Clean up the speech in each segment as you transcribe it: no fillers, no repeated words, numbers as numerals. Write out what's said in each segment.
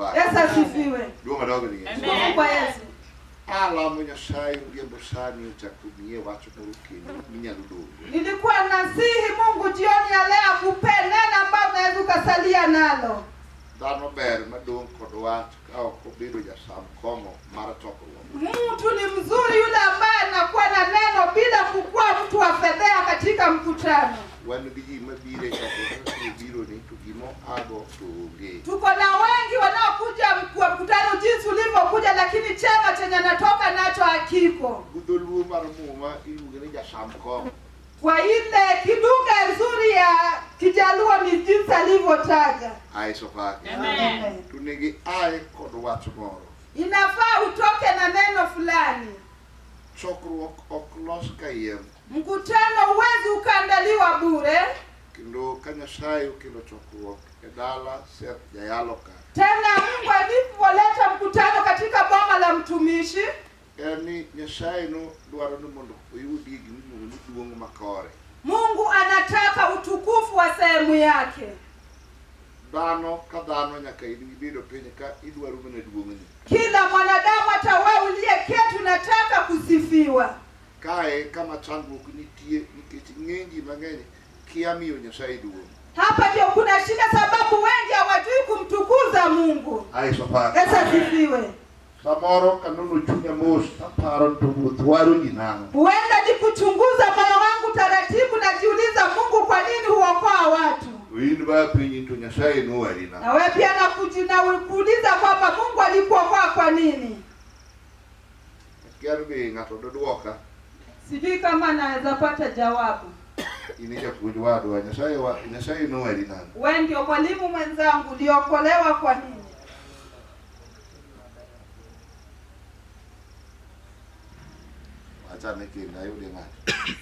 Yesu asifiwe. Duoma dogo ni. Amen. Kwa Yesu. Alamo Nyasaye uriembo sani utakumie watu murukini minyaludo. Nilikuwa nasihi Mungu jioni ya leo akupe neno ambalo unaweza kusalia nalo. Dano ber madong kod wach ka ok obedo jasam kongo mara toko. Mtu ni mzuri yule ambaye anakuwa na neno bila kukua mtu wa fedheha katika mkutano. Wan gi mabire ka biro ni tugimo ago tuge. Tuko na wengi wanaokuja kwa mkutano jinsi ulivyokuja, lakini chema chenye anatoka nacho hakiko. Gudolu mara Muma iluge ni jasam kongo. Kwa ile kiduka nzuri ya Kijaluo ni jinsi alivyotaja. Ai sofaki. Amen. Tunigi ai kod wach moro. Inafaa utoke na neno fulani. Chokruok ok los kayem. Mkutano huwezi ukaandaliwa bure. Kendo ka Nyasaye okelo chokruok e dala ser jayalo ka. Tena Mungu alipoleta mkutano katika boma la mtumishi, Yani Nyasaye no dwaro ni mondo oyudi gimiluongo ni duong' makore. Mungu anataka utukufu wa sehemu yake. Dhano ka dhano nyaka ibido penye ka idwaro mana duong'ni. Kila mwanadamu hata wewe uliyeketi unataka kusifiwa. Kae kama chandruok nitie nikech ng'enji mang'eny kia miyo Nyasaye duong'. Hapa ndio kuna shida, sababu wengi hawajui kumtukuza Mungu. Ai sofaki. Yesu asifiwe. Samoro kanono chunya mos taparo to dwaro ni nang'o. Huenda nikuchunguza moyo wangu taratibu na jiuliza Mungu kwa nini huokoa watu? Win ba pinyi to Nyasaye no warina. Na wewe pia nakuuliza kwamba Mungu alikuokoa kwa nini? Kiaro be ngato dodwoka. Sijui kama naweza pata jawabu. Inija kujwado Nyasaye no warina. Wewe ndio mwalimu mwenzangu, uliokolewa kwa nini?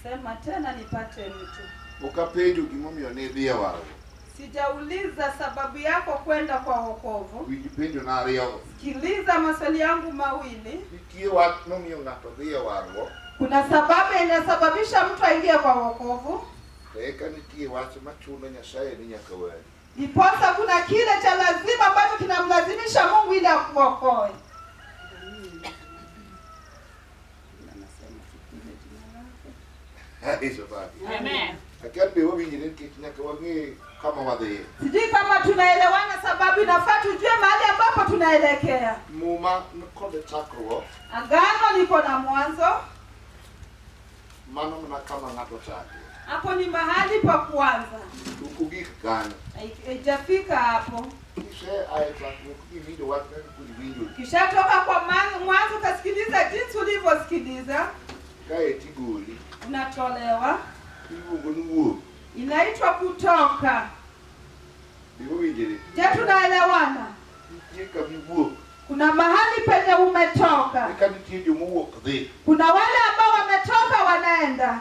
Sema tena nipate mtu. Ukapejo gimomiyo ne dhia waro. Sijauliza sababu yako kwenda kwa wokovu. Wijipejo na ariyo. Sikiliza maswali yangu mawili. Nitie wach nomiyo ng'ato dhia waro. Kuna sababu inasababisha mtu aingie kwa wokovu. Eka nitie wach machuno Nyasaye ni nyaka wewe. Iposa kuna kile cha lazima ambacho kinamlazimisha Mungu ili akuokoe. Amen. Akabe wewe nyingine kinyaka wangi kama wadhi. Sijui kama tunaelewana, sababu inafaa tujue mahali ambapo tunaelekea. Muma mkode chakro. Agano liko na mwanzo. Mano mna kama ngato chake. Hapo ni mahali pa kuanza. Ukugika gani? Haijafika hapo. Kisha ayataka kujivinjo watu kujivinjo. Kisha toka kwa mwanzo kasikiliza jinsi ulivyosikiliza. Kae tiguli. Unatolewa. Mungu inaitwa kutoka. Je, tunaelewana? Kuna mahali penye umetoka. Kuna wale ambao wametoka wanaenda.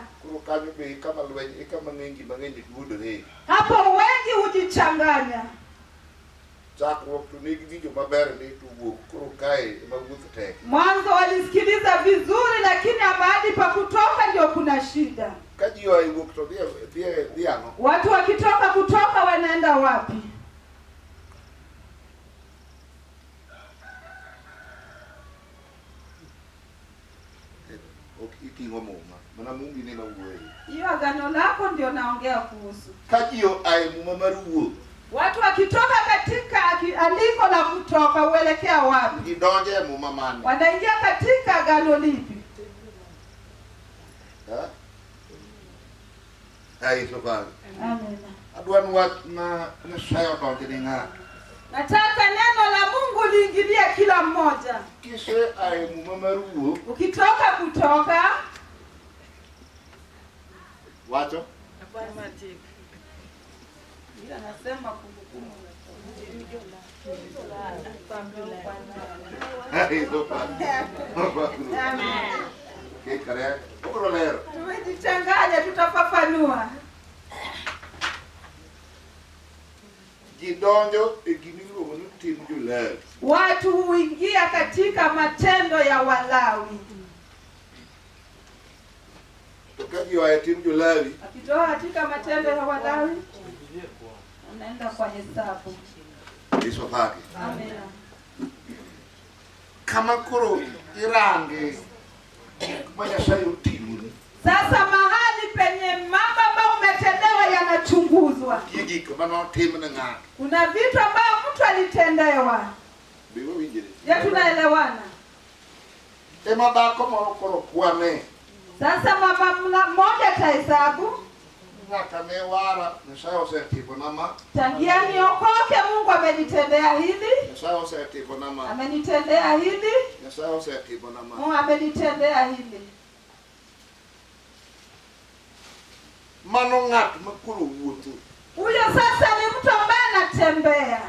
Hapo wengi hujichanganya. Mwanzo walisikiliza vizuri, lakini mahali pa kutoka ndio kuna shida. Watu wakitoka kutoka wanaenda wapi? Hiyo agano lako ndio naongea kuhusu. Watu wakitoka katika aliko la kutoka uelekea wapi? Wanaingia katika agano lipi? Amen. Nataka neno la Mungu liingilie kila mmoja. Ukitoka kutoka wacho ila nasema kumbukumbu tumejichanganya, tutafafanua. Watu huingia katika matendo ya Walawi. Akitoa katika matendo ya Walawi, unaenda kwa hesabu. Amen. kama koro irange Nyasaye utimuni. Sasa mahali penye mambo ambayo umetendewa yanachunguzwa. Kuna vitu ambavyo mtu alitendewa. Ya tunaelewana. Sasa mama mmoja tahesabu. Tangia niokoke Mungu amenitendea hili. Amenitendea hili. Mungu amenitendea hili. Huyo sasa ni mtu ambaye anatembea.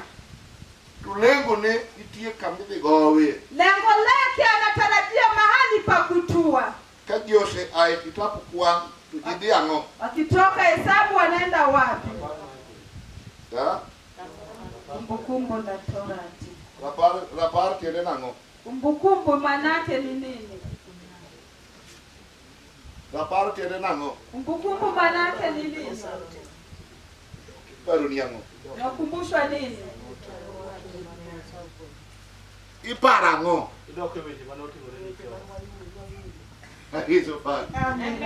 Lengo lake anatarajia mahali pa kutua. Wakitoka hesabu wanaenda wapi? Kumbukumbu la Torati. Kumbukumbu manake ni nini? Kumbukumbu manake ni nini? Nakumbushwa nini? Iparango. Amen.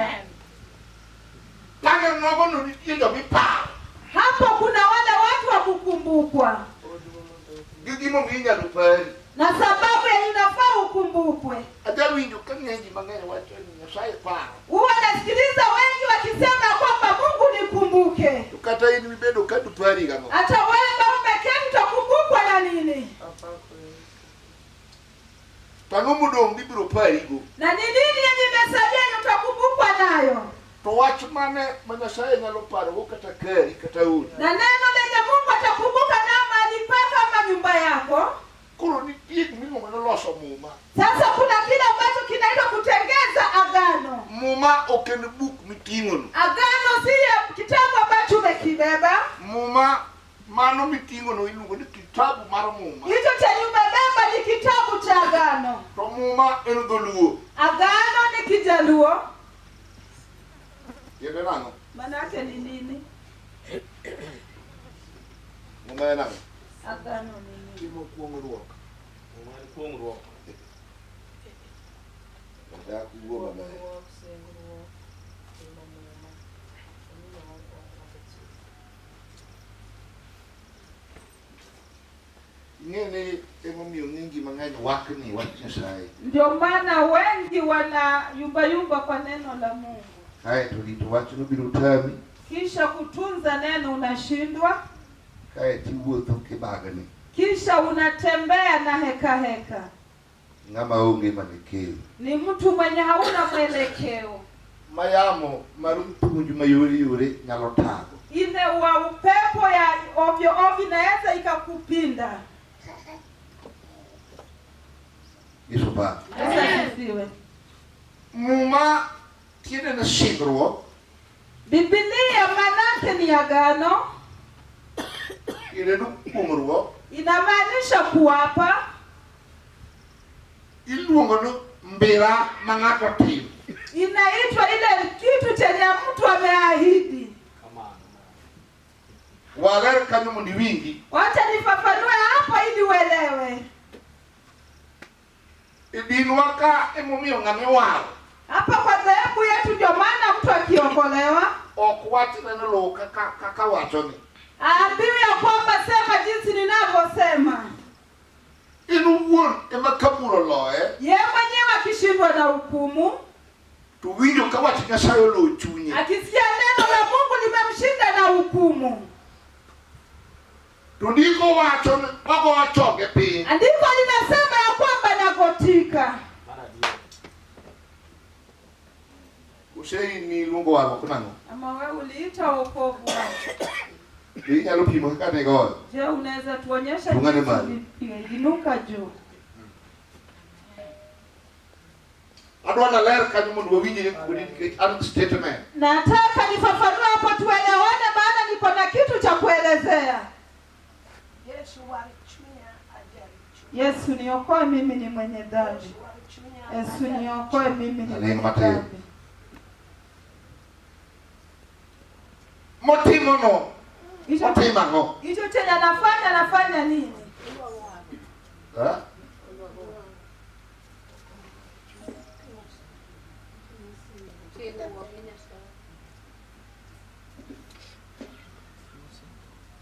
Hapo kuna wale watu wa kukumbukwa. Na sababu ya inafaa ukumbukwe. Huwa nasikiliza wengi wakisema kwamba Mungu nikumbuke. Hata wewe umeketi utakumbukwa na nini? Na ni nini yenye imesalia utakumbukwa nayo? Na neno lenye Mungu atakumbuka nama alipaka ama nyumba yako. Sasa kuna kile ambacho kinaitwa kutengeza agano. Agano si kitabu ambacho umekibeba. Hicho chenye umebeba ni kitabu cha agano. Agano ni Kijaluo. Manake ni nini? Agano ni nini? Timo kuongruok. Ndio maana wengi wana yumba kwa neno la Mungu. Kisha kutunza neno unashindwa. Kisha unatembea na heka. Ni mtu mwenye hauna mwelekeo. Ile wa upepo ya ovyo inaweza ikakupinda. Muma tiene na shingro. Biblia manake ni agano. Inamaanisha kuapa. Mbira mangatoti. Inaitwa ile kitu chenye mtu ameahidi. Waler kanu ni wingi. Wacha nifafanue hapo ili uelewe. Idinwaka emumio ngamewao. Hapa kwa dhehebu yetu ndio maana mtu akiokolewa okuwati neno lo kaka watoni. Aambiwe ya kwamba sema jinsi ninavyosema. Inuwon emakaburo loe. Yeye mwenyewe akishindwa na hukumu. Tuwinjo kawati Nyasaye lo chunye. Akisikia neno la Mungu limemshinda na hukumu. Ndiko watoni wako wachoke pia. Andiko linasema ya kwamba nagotika. Usei ni lungo wako kunango. Ama wewe uliita wokovu wako. Hii alopimo kane go. Je, unaweza tuonyesha inuka juu? Adwana ler kanyo mundu winyi kudiki statement. Nataka nifafanue hapo tuelewane maana niko na kitu cha kuelezea. Yesu niokoe mimi ni mwenye dhambi. Yesu niokoe mimi ni mwenye dhambi. Motimo no. Motima no. Hicho chenye anafanya nini?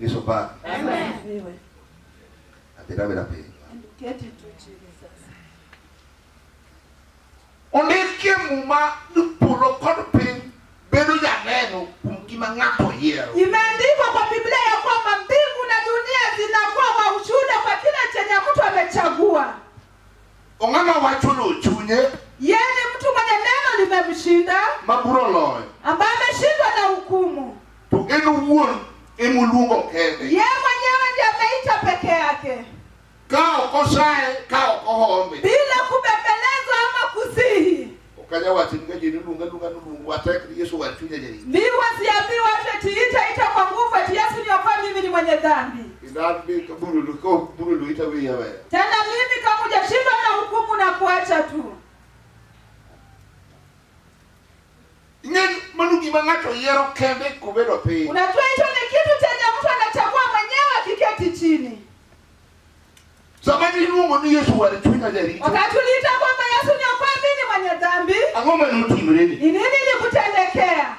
Yesu ba. Amen. Atira pe. Keti tu chini sasa. Oneke Muma polo kodpin bedo ya neno kumkima ngapo yero. Imeandikwa kwa Biblia ya kwamba mbingu na dunia zinakuwa wa ushuhuda kwa kila chenye mtu amechagua. Ongama wachulo chunye. Yeye mtu mwenye neno limemshinda. Maburo loe. Ambaye ameshindwa na hukumu. To enu won emulungo kende. Yeye mwenyewe ndiye ameita peke yake. Kao kosae, kao kohombe. Bila kubembelezwa ama kusihi. Ukanya watingaje nunga watakri Yesu watunya jeri. Miwa siambiwa ati ita kwa nguvu ati Yesu niokoe mimi ni mwenye dhambi. Ndambi kaburu ita wewe wewe. Tena mimi kama hujashindwa na hukumu na kuacha tu. Nyen manugi mangato yero kende kubedo pe. Unajua hicho ni kitu chenye mtu anachagua mwenyewe akiketi chini. Samani Mungu ni Yesu alitunya jeri. Wakati uliita kwamba Yesu niokoe mimi ni mwenye dhambi. Angoma nutimreni. Ni nini nilikutendekea?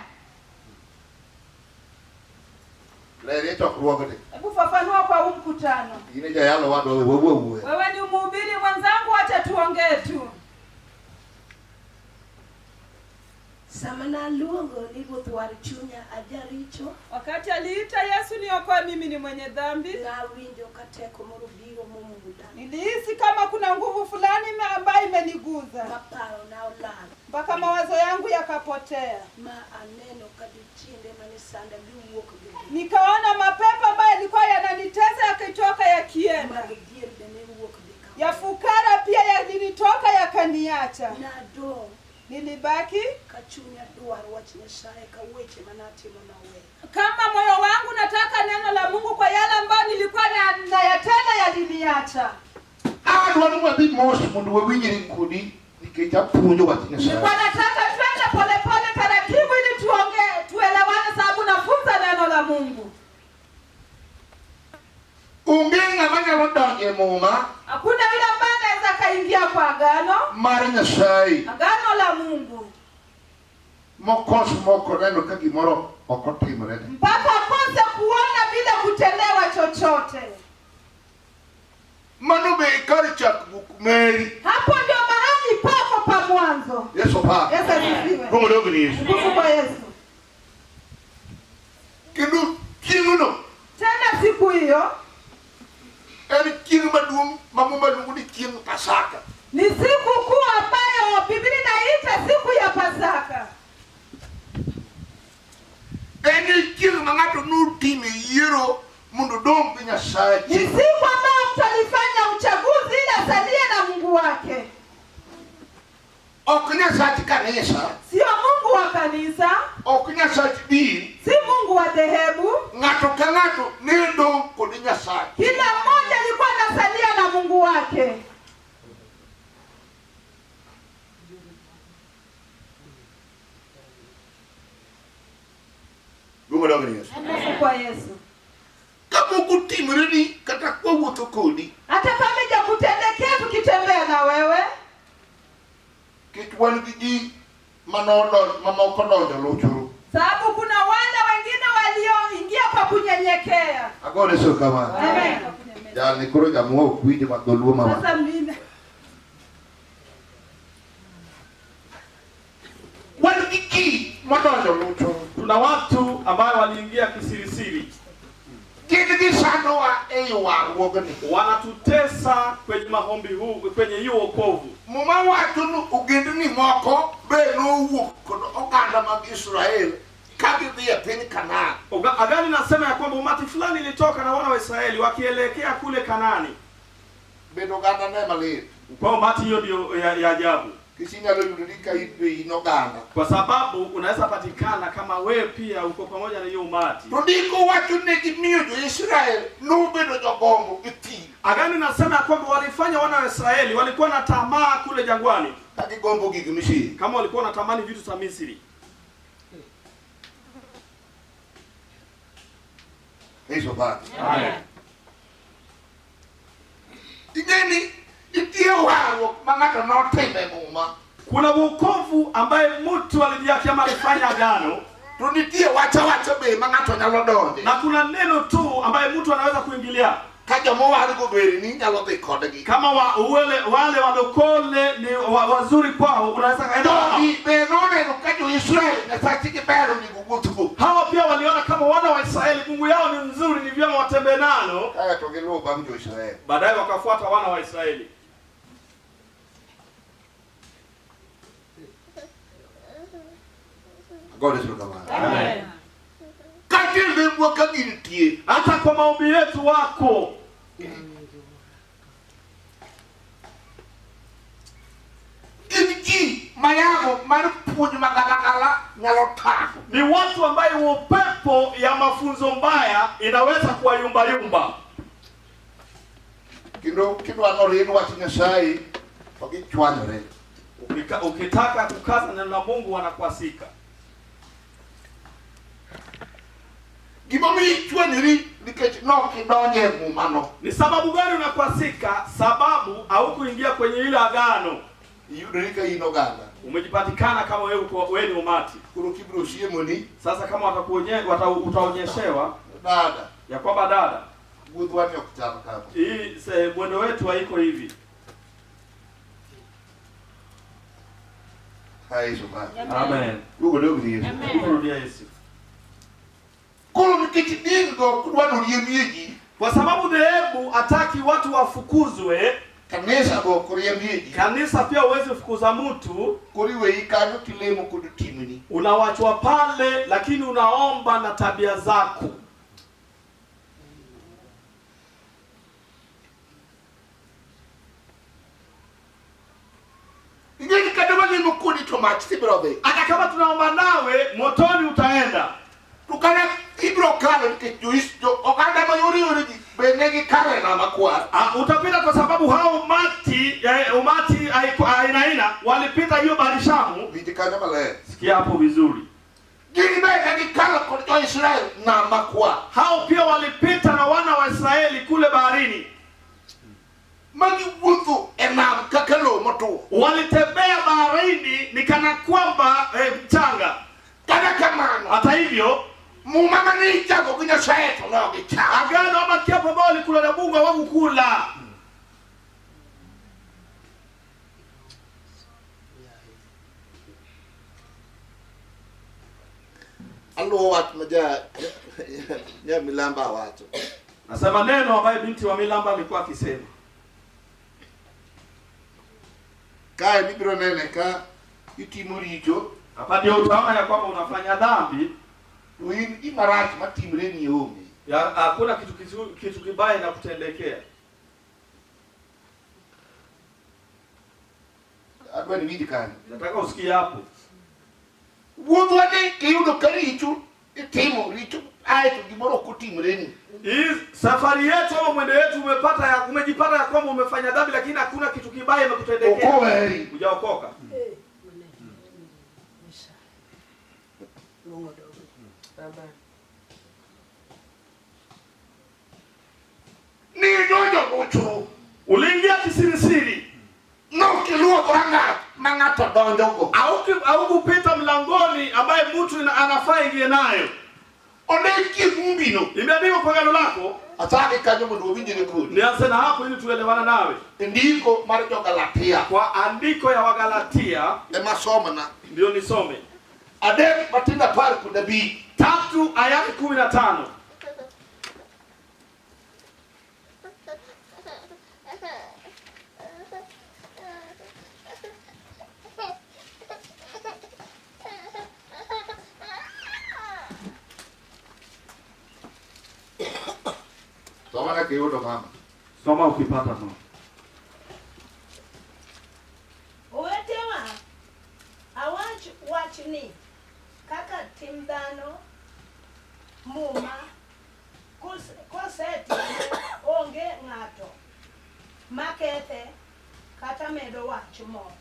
Leo kuruogote. Hebu fafanua kwa huu mkutano. Ineja yalo wado wewe. Wewe ni mhubiri mwenzangu, acha tuongee tu. Samana luongo ni butwar chunya ajaricho. Wakati aliita Yesu niokoe mimi ni mwenye dhambi. Na winjo kateko morubiro mumuda. Nilihisi kama kuna nguvu fulani ambayo imeniguza. Maparo na olala. Mpaka mawazo yangu yakapotea. Ma aneno kadichinde manisanda biuok gidi. Nikaona mapepo ambayo yalikuwa yananitesa yakitoka yakienda. Magidiel bene uok gidi. Ya fukara pia yalinitoka yakaniacha. Na do. Nilibaki Kachunya duar wach Nyasaye kaweche manatimo na we. kama moyo wangu nataka neno la Mungu kwa yale ambayo nilikuwa nayatenda yaliniacha. Wanu wabi moshi mundu wewinyiri nkudi nikeja punyo wati Nyasaye. Nilikuwa nataka twende polepole taratibu ili tuelewane sababu nafunza neno la Mungu. Ungenga manya rodonge Muma. Hakuna yule ambaye anaweza kaingia kwa agano. Mara Nyasaye. Agano la Mungu. Moko neno kagi moro okotimrene. Mpaka akose kuona bila kutendewa chochote. Manu be karicha kumeri. Hapo ndio mahali pako pa mwanzo. Yesu pa. Yesu asifiwe. Mungu ndio ni Yesu. Mungu kwa Yesu. Kinuno. Tena siku hiyo Eri kingu madum mamuma ni kingu Pasaka. ni siku kuu ambayo Biblia inaita siku ya Pasaka. Eri kingu mangato nutime yero mundu dom Nyasaye. Ni siku ambayo mtu alifanya uchaguzi ili asalie na Mungu wake. Okunyasati kanisa. Sio Mungu wa kanisa. Okunyasati dini. Si Mungu wa dhehebu. Ngato kangato nendo kodi Nyasaye. Kila mmoja alikuwa anasalia na Mungu wake. Mungu ndio ni Yesu. Mungu kwa Yesu. Kama kutimreni kata kwa woto kodi. Hata kama hujakutendekea tukitembea na wewe. Kitu waligi manono mama ukonoja lochuru. Sababu kuna wale wengine walioingia kwa kunyenyekea. Agora sio kama. Amen. Ya nikoro ya muo kuije madoluo mama. Sasa mimi waligi manoja lochuru. Kuna watu ambao waliingia kisirisiri. Kidi sana wa ewa wogani. Wanatutesa kwenye mahombi huu, kwenye hiyo wokovu. Muma watu nu ugindini moko beno kono oganda mag Israel kabidhi peni Kanani. Agano nasema ya kwamba umati fulani ilitoka na wana wa Israeli wakielekea kule Kanani. Beno ganda ne mali. Kwa umati hiyo ndio ya ajabu. Kisinya lo yudika inoganda. Kwa sababu unaweza patikana kama wewe pia uko pamoja na hiyo umati. Rudiko watu negimio jo Israel no beno jogombo iti. Agano nasema ya kwamba walifanya wana wa Israeli walikuwa na tamaa kule jangwani. Taki gombo gigimishi. Kama walikuwa wanatamani vitu za Misri. Hizo bado. Amen. Tigeni itio wao mangata no teme Muma. Kuna wokovu ambaye mtu alijiakia alifanya agano Tunitie wacha be mangato nyalo donje. Na kuna neno tu ambaye mtu anaweza kuingilia. Kaja mo wari go beri ni nyalo be kodegi. Kama wale walokole ni wazuri kwao, unaweza kaenda. Ni benone no kajo Israel na satiki bero ni gugutuko. Hawa pia waliona kama wana wa Israeli Mungu yao ni mzuri, ni vyema watembee nalo. Togelo banjo Israel. Baadaye wakafuata wana wa Israeli. God is good. Amen. Kakile mwaka gilitie. Hata kwa maombi yetu wako. Inji mayamo marupuju magalagala nyalota. Ni watu ambaye upepo ya mafunzo mbaya inaweza kuwayumba yumba. Kindo anoreno wa Nyasaye wakichwanore. Ukitaka kukaza neno la Mungu wanakwasika. Gimomi chwaniri nikech noki donje mumano. Ni sababu gani unakwasika? Sababu au kuingia kwenye ile agano. Yudrika inoganda. Umejipatikana kama wewe ni umati. Kuro kibro siemoni. Sasa kama utaonyeshewa Dada. ya kwamba dada, Budwani okutana kama. hii mwendo wetu haiko hivi. Hai Yesu. Amen. Ugo dogi Yesu. Kurudia Yesu. Kuro mkichidingo kudwano riemieji. Kwa sababu dhehebu hataki watu wafukuzwe. Kanisa bo kuriemieji. Kanisa pia uweze kufukuza mtu. Kuriwe ikano kilemo kudutimini. Unawachwa pale lakini unaomba na tabia zako. Ngeni kadoma ni mkuni tomati sibrobe. Hata kama tunaomba nawe motoni utaenda. Tukana ibro kalo nikejuisto okanda mayuri benegi kare na makwara. Utapita kwa sababu hao umati aina walipita hiyo barishamu. Vitikana male. Sikia hapo vizuri. Gini benegi kalo kwa Israel na makwara. Hao pia walipita na wana wa Israeli kule baharini. Magi wutu enam kakalo moto. Walitembea baharini ni kana kwamba mchanga. Kana kamano. Hata hivyo Muma ni chago kwa Nyasaye tunoge cha. agano ama kiapo ambao walikula na Mungu hawakukula. Alo watu maja ya milamba watu. Nasema neno ambaye binti wa Milamba alikuwa akisema. Kaya mibiro nene ka itimuri hicho. Hapa ndio utaona ya kwamba unafanya dhambi. Uini imarati matimreni yomi. Hakuna kitu kibaya na kutendekea. Adwa ni midi kani. Nataka usikie hapo. Wodwane kiyudo karicho Timo richo aitu gimoro kutimreni. Hii safari yetu au mwendo wetu umejipata ya kwamba umefanya dhambi lakini hakuna kitu kibaya kimekutendekea. Okoleri. Hujaokoka. Ni dojo mucho. Uliingia kisirisiri. No kiluo kwanga mangato donjogo. Au kupita mlangoni ambaye mtu anafaa ingie nayo. Oneki mumbino. Imeandikwa kwa agano lako. Ataki kanyo mundu winjire kuni. Nianze na hapo ili tuelewane nawe. Ndiko marjo Galatia. Kwa andiko ya Wagalatia Ema soma na. ndio nisome. Adek matinda pale kudabi. 3 aya 15. Soma na kiyodo mama. Soma ukipata mama. Owetewa awachni kaka tim dhano Muma koseti onge ng'ato makethe kata medo wach mo.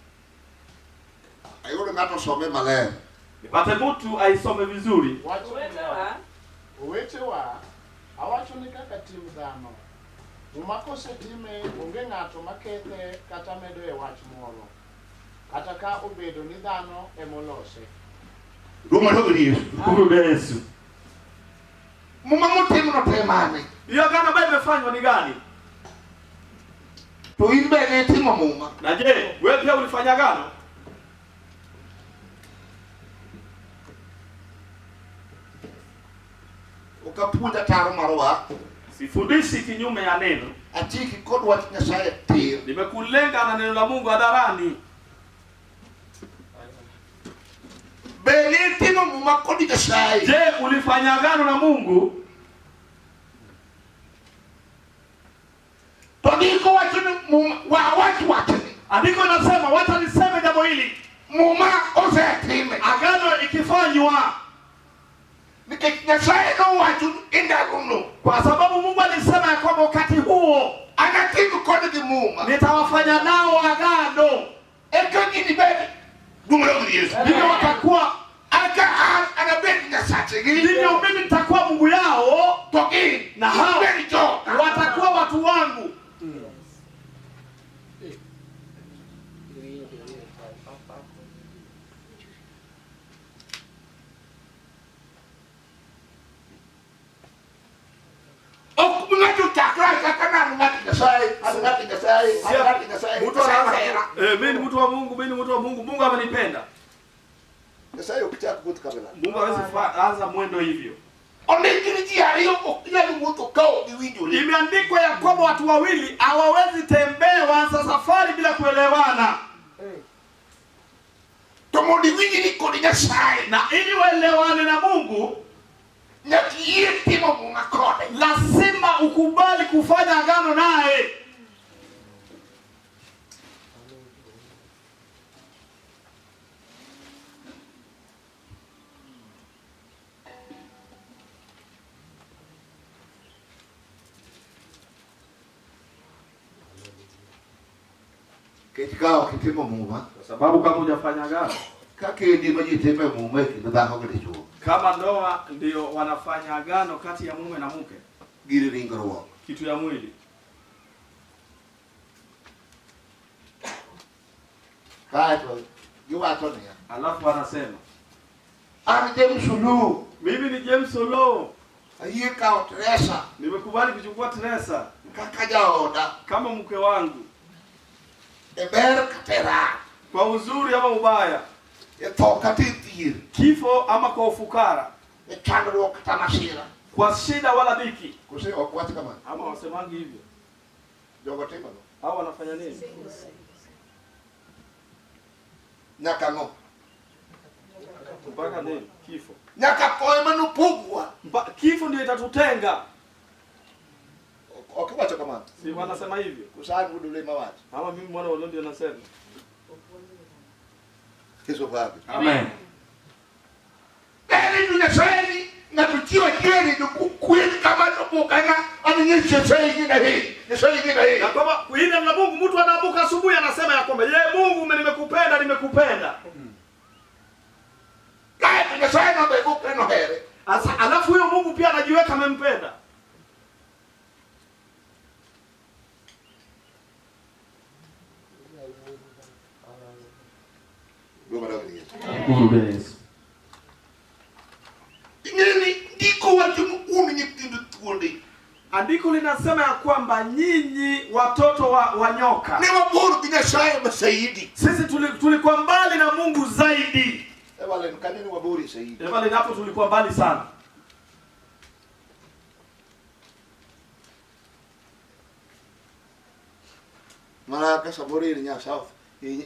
Ayudo ngato some maler. Nipate mtu aisome vizuri. Owetewa awacho ni kaka tim dhano Muma kosetime onge ng'ato makethe kata medo e wach moro kata ka obedo ni dhano emolose. Roma Joge Yesu. Kumbe Yesu. Muma mutimo no temane. Hiyo agano ambayo imefanywa ni gani? To imbe ne Timo Muma. Na je, wewe pia ulifanya agano? Ukapunja taro marwa. Sifundishi kinyume ya neno. Atiki kod wach Nyasaye tir. Nimekulenga na neno la Mungu hadharani. Beli Timo Muma kod Nyasaye. Je, ulifanya agano na Mungu? Todiko wachini Muma wachini. Andiko linasema wacha niseme jambo hili. Muma ose time. Agano ikifanywa Nyasaye no wachu indaruno. kwa sababu Mungu alisema ya kwamba wakati huo Anatimu kod gi Muma. nitawafanya nao agano. Ekoni ni bebe. Roma Joge Yesu. Ndivyo watakuwa, Anabedi Nyasaye. ndivyo mimi nitakuwa Mungu yao Togi. na hao Beli Joge. watakuwa watu wangu. Mungatu chakra kakana ngati Nyasaye. Ngati Nyasaye. Ngati Nyasaye. Mtu anaanza, mimi ni mtu wa Mungu, mimi ni mtu wa Mungu. Mungu amenipenda. Nyasaye ukitaka kutu kabla. Mungu hawezi anza mwendo hivyo. Onekini jiario okila mtu kao biwinjo. Imeandikwa ya kwamba watu wawili hawawezi tembea waanza safari bila kuelewana. Tomodi wingi ni kodi Nyasaye. Na ili waelewane na Mungu, Nyaki Timo Muma kode. lazima ukubali kufanya agano naye. Ketikao kitimo Muma. Kwa sababu kama hujafanya agano, Kake ndi majiteme Muma kidadako kilicho. kama ndoa ndio wanafanya agano kati ya mume na mke, Giri ringro. kitu ya mwili. Hato. Yuwato ni. Alafu anasema, James Oloo. mimi ni James Oloo, Aye kao Teresa. nimekubali kuchukua Teresa Kakaja oda. kama mke wangu, Eber katera. kwa uzuri ama ubaya, Etoka titir. kifo ama kwa ufukara, Echandro katamashira. kwa shida wala dhiki. Kuse okwati kama. Ama wasemangi hivyo. Jogo tema. Hao wanafanya nini? Nyaka ngo. Mpaka nini? Kifo. Nyaka koe manu pugwa. Kifo ndio itatutenga. Okiwacho kama. Si wanasema hivyo? Kusani udule mawati. Ama mimi mwana wa Oloo ndio nasema. Kiso vapi. Amen. Beli Nyasaye na tukiwa jeri kukweli kama tupokana aninyeshe sahihi na hii. Sahihi na hii. Na kama kuina na Mungu, mtu anaamka asubuhi anasema ya kwamba yeye Mungu nimekupenda, nimekupenda. Kaya Nyasaye na mbegu no here. Asa alafu huyo Mungu pia anajiweka amempenda. Yes. Nini ndiko watu umi nyikindu tuonde. Andiko linasema ya kwamba nyinyi watoto wa nyoka. Ni waburu Nyasaye masaidi. Sisi tulikuwa mbali na Mungu zaidi. Wale kanini waburu saidi. Wale hapo tulikuwa mbali sana. Mara kasa bori ni Nyasaye.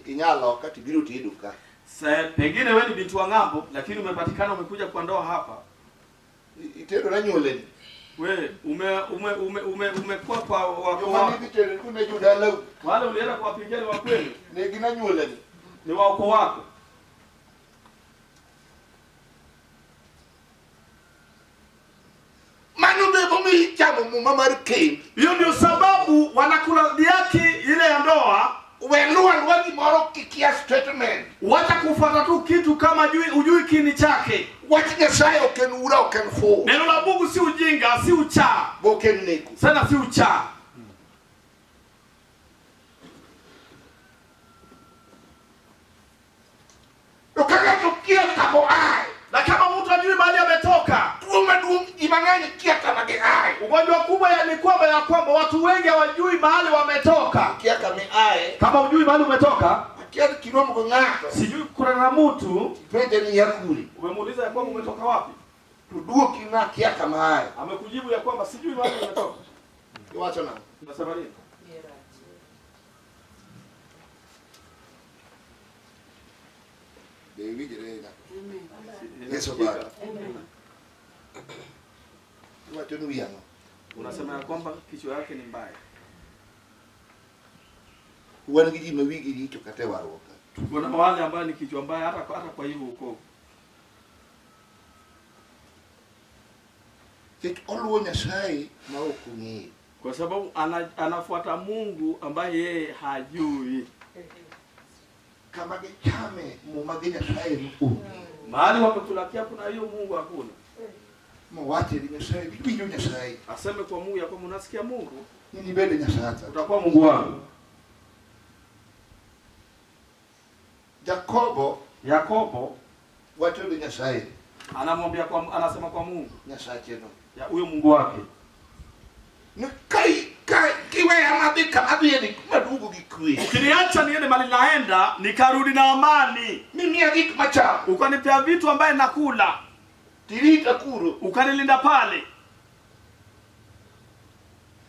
Inyala wakati biruti iduka. Pengine wewe ni binti wa ng'ambo lakini umepatikana umekuja kwa ndoa hapa. Itendo na nyoleni. Wewe umekuwa kwa wako Yomani bitende kuna judala. wale ulienda kuwapigia ni wa kweli, Ne gina nyoleni. ni wa ukoo wako. Manu bebo mi chamo Muma marke. Hiyo ndio sababu wanakula yaki ile ya ndoa. Weluwa lwagi moro kikia statement. Wacha kufuata tu kitu kama ujui kini chake. Wati Nyasaye okenura okenfo. Neno la Mungu si ujinga, si ucha. Boken neku. Sana si ucha. Ukaga tukia kabo ai. ya kwamba watu wengi hawajui mahali wametoka. Kama hujui mahali umetoka, sijui kuna na mtu umemuuliza ya kwamba umetoka wapi, amekujibu ya kwamba sijui mahali umetoka. Unasema nini? Unasema ya kwamba kichwa yake ni mbaya. Kuna wale ambao ni kichwa mbaya hata kwa hivyo uko. Oloo Nyasaye ma okungi. Kwa sababu anafuata Mungu ambaye yeye hajui. Kama chame Muma Nyasaye mkuu. Mahali wamekulakia kuna hiyo Mungu hakuna. Mwate Nyasaye bibi Nyasaye. Aseme kwa Mungu ya kwamba unasikia Mungu. Nini bende Nyasaye. Utakuwa Mungu wangu. Yakobo wacho Nyasaye. Anamwambia anasema kwa Mungu. Nyasaye cheno. Ya huyo Mungu wake. Ni kiwe amadika abieni madugu gikui. Ukiniacha niende mali naenda nikarudi na amani. Mimi agik macha. Ukanipea vitu ambaye nakula. Tirita kuru. Ukanilinda pale.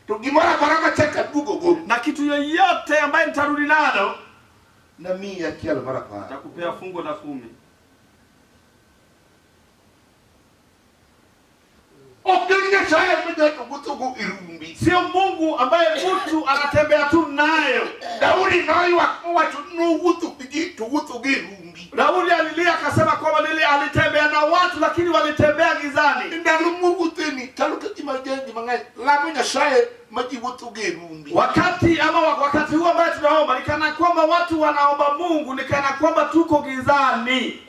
Tugimora baraka cheka dugo. Na kitu yoyote ambaye nitarudi nalo na mimi yakiala baraka. Nitakupea fungo la 10. Sio Mungu ambaye mtu anatembea tu nayo. Daudi alilia akasema kwamba alitembea na watu lakini walitembea gizani. Wakati huo ambaye tunaomba nikana kwamba watu wanaomba Mungu nikana kwamba tuko gizani.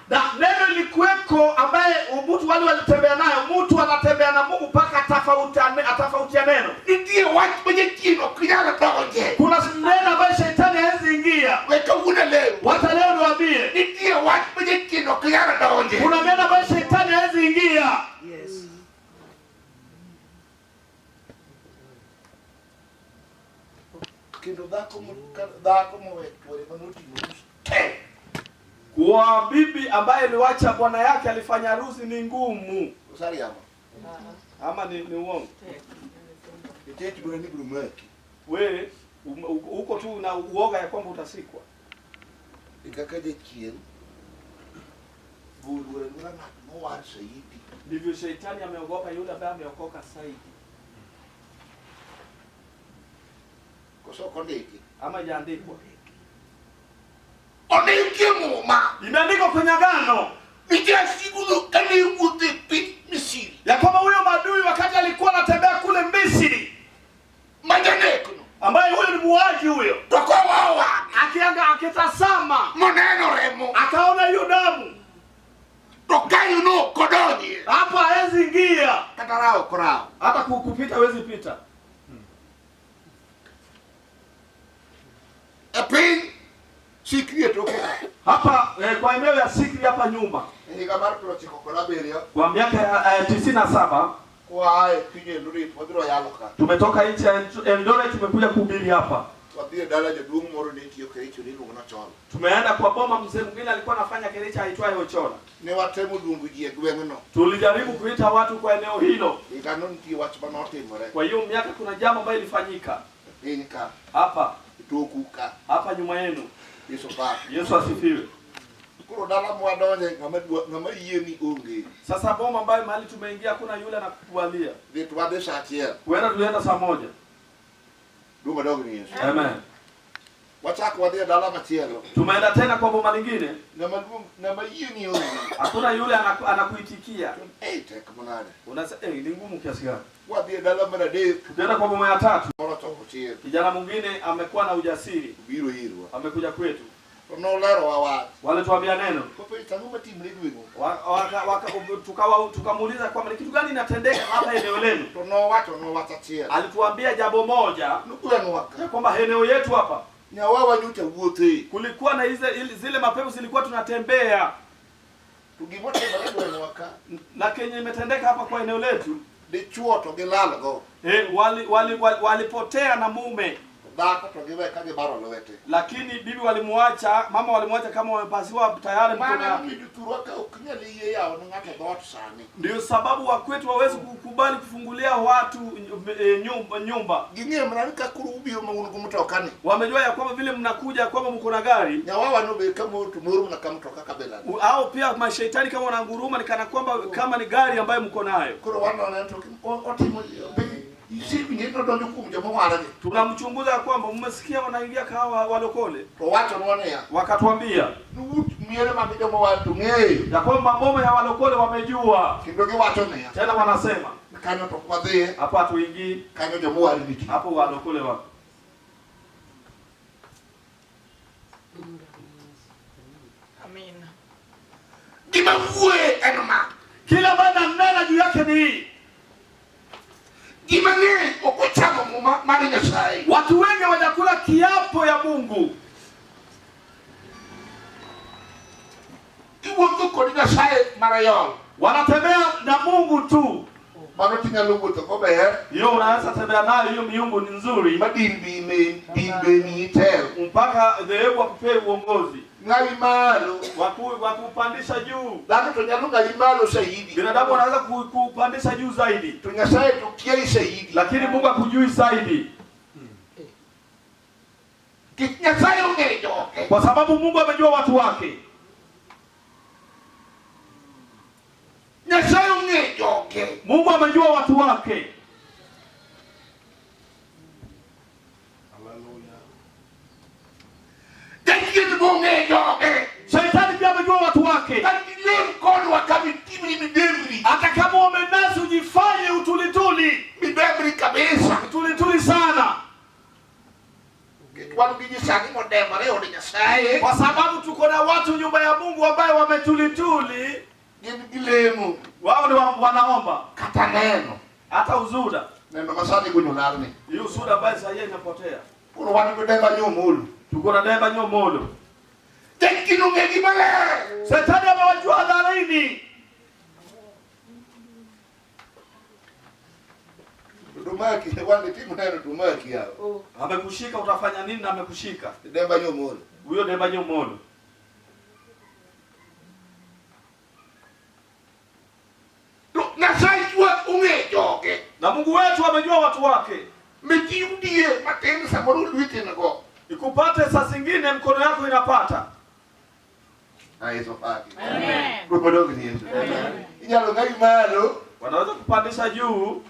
Na neno likuweko ambaye mtu wale walitembea nayo, mtu anatembea na Mungu mpaka atafautia neno. Kuna neno ambaye shetani hawezi ingia. Wata leo niwaambie. Kuna neno ambaye shetani hawezi ingia. Yes. Kwa bibi ambaye aliwacha bwana yake alifanya harusi ni ngumu. Ama ni uongo. Wewe uko tu na uoga ya kwamba utasikwa. Ndivyo shetani ameogopa yule ambaye ameokoka zaidi. Ama yaandikwa. Imeandikwa kwenye agano. Ya kwamba huyo madui wakati alikuwa anatembea kule Misri. Ambaye huyo ni muuaji huyo. Akianga akitazama. Akaona hiyo damu. Hapa hawezi ingia. Hata kupita hawezi pita. Hapa kwa eneo ya Sikri hapa nyuma. Kwa miaka 97 tumetoka nchi ya Eldoret tumekuja kuhubiri hapa. Tumeenda kwa boma mzee mwingine alikuwa anafanya kerecha aitwaye Ochola. Tulijaribu kuita watu kwa eneo hilo. Kwa hiyo miaka kuna jambo ambalo lilifanyika. Hapa nyuma yenu. Yesu asifiwe. Sasa boma ambayo mahali tumeingia kuna yule anakukubalia. Tuenda saa moja. Amen. Tumeenda tena kwa boma lingine. Hakuna yule anakuitikia. Unasema ni ngumu kiasi gani? Tuenda kwa boma ya 3. Kijana mwingine amekuwa na ujasiri. Amekuja kwetu. Walituambia neno. Tukamuuliza kwamba ni kitu gani inatendeka hapa eneo lenu. Alituambia jambo moja. Kwamba eneo yetu hapa Nyawawa nyuta wuothi. Kulikuwa na zile mapepo zilikuwa tunatembea. Tugimote bado waka. Na kenye imetendeka hapa kwa eneo letu. Dichuo to gilala go. Walipotea na mume. Dako to giwe kage baro lowete. Lakini bibi walimwacha, mama walimwacha kama wamepasiwa tayari mkono yake. Maana mituruka ukinyali yeye yao ngaka dot sani. Ndio sababu wakwetu wawezi kukubali kufungulia watu nyumba. Ginye mnanika kurubio mungu mtokani. Wamejua ya kwamba vile mnakuja kwamba mko na gari. Nyawawa nobe kama tumuru na kama toka kabela. Au pia mashaitani kama wananguruma ni kana kwamba kama ni gari ambayo mko nayo. Kuro wana wanatoka otimo. Tunamchunguza kwamba mmesikia wanaingia kawa walokole. Wakatuambia ya kwamba mambo ya walokole wamejua. Tena wanasema hapa tuingie. Hapo walokole wapo. Amina. Kila bana mnena juu yake ni hii. Watu wengi wajakula kiapo ya Mungu. Wanatembea na Mungu tu. Hiyo unaweza tembea nayo, hiyo miungu ni nzuri. Mpaka dhehebu wakupee uongozi. Wakupandisha juu. Binadamu wanaweza kupandisha juu zaidi. Lakini Mungu hakujui zaidi. Kwa sababu Mungu amejua watu wake. Mungu amejua watu wake. Shetani pia amejua watu wake. Hata kama umenasi ujifanye utulituli. Utulituli sana. Kwa sababu tuko na watu nyumba ya Mungu ambao wametulituli. Wao ni wanaomba. Hata uzuda. Hiyo uzuda ambayo sasa inapotea. Tuko na demba nyomolo. Shetani amewajua dhalini. Amekushika utafanya nini na amekushika? Huyo demba nyomolo. Na Mungu wetu amejua watu wake. Ikupate saa zingine mkono yako inapata. Amen. Wanaweza kupandisha juu.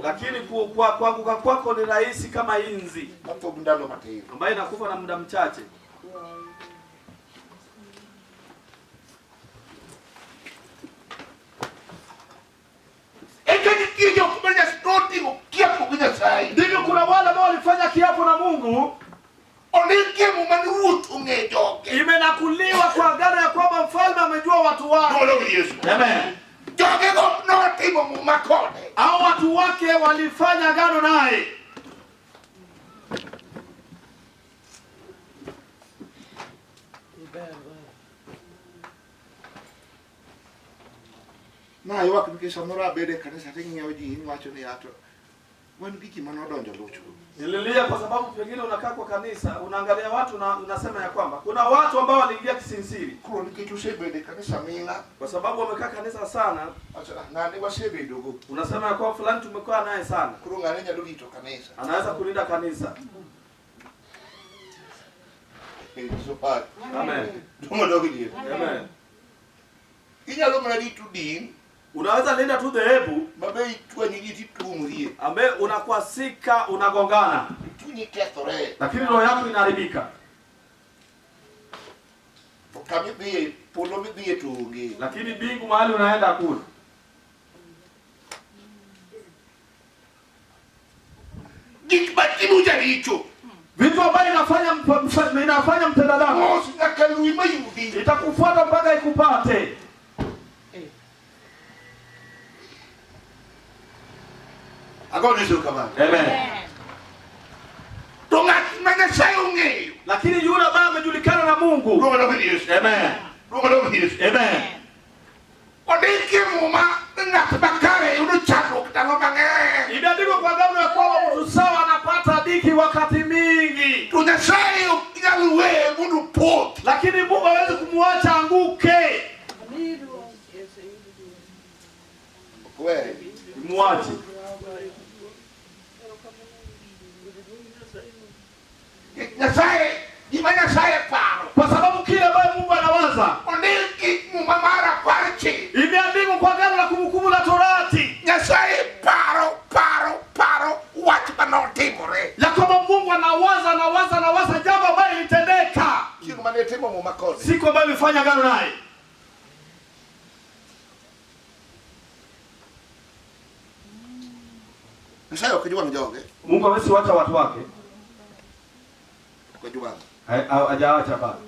Lakini kuanguka kwako ni rahisi kama inzi ambayo inakufa na muda mchache. Ndivyo kuna wale ambao walifanya kiapo na Mungu. Imenakuliwa kwa agano ya kwamba mfalme amejua watu wake. Amen. Hao watu wake walifanya agano naye. Na yuak nikisha mora bede kanisa tingi yaoji wacho ni ato. Wani biki manodonjo luchu. Nililia kwa sababu pengine unakaa kwa kanisa, unaangalia watu na unasema ya kwamba kuna watu ambao waliingia kisinsiri. Kuro nikituse bede kanisa minga. Kwa sababu wamekaa kanisa sana. Acha ngani wasebe dogo. Unasema ya kwamba fulani tumekuwa naye sana. Kuro ngani nyaduli to kanisa. Anaweza kulinda kanisa. Amen. Amen. Inyalo mradi tu din. Unaweza linda tu dhehebu Babe itwa nyinyi tumurie. ambaye unakwasika unagongana. Tunyi kethore. Lakini roho yako inaharibika. Kami bie polo bie tuge. Lakini bingu mahali unaenda kule. Gikbati muja hicho. Vitu ambavyo inafanya mtendalamu. Itakufuata mpaka ikupate. Agora isso kama. Amen. Lakini yule ambaye amejulikana na Mungu. Amen. Amen. Odiki Muma ngakabakare unuchako kitalo mange. Imeandikwa kwa Agano ya kwamba mtu sawa anapata dhiki wakati mingi. Nyasaye ukijaluwe mundu pot. Lakini Mungu hawezi kumwacha anguke. Wewe muache. Nyasaye Nyasaye paro. Kwa sababu kile ambaye Mungu anawaza. Odiki Muma mara parchi. Imeandikwa kwa Agano la Kumbukumbu la Torati. Nyasaye paro watu wanaotimore. Ya kwamba Mungu anawaza jambo ambalo litendeka. Siku mane Timo Muma kodi. Siku ambayo alifanya agano naye. Nyasaye ukijua Joge. Mungu hawezi wacha watu wake. Ukijua. Hajaacha bado.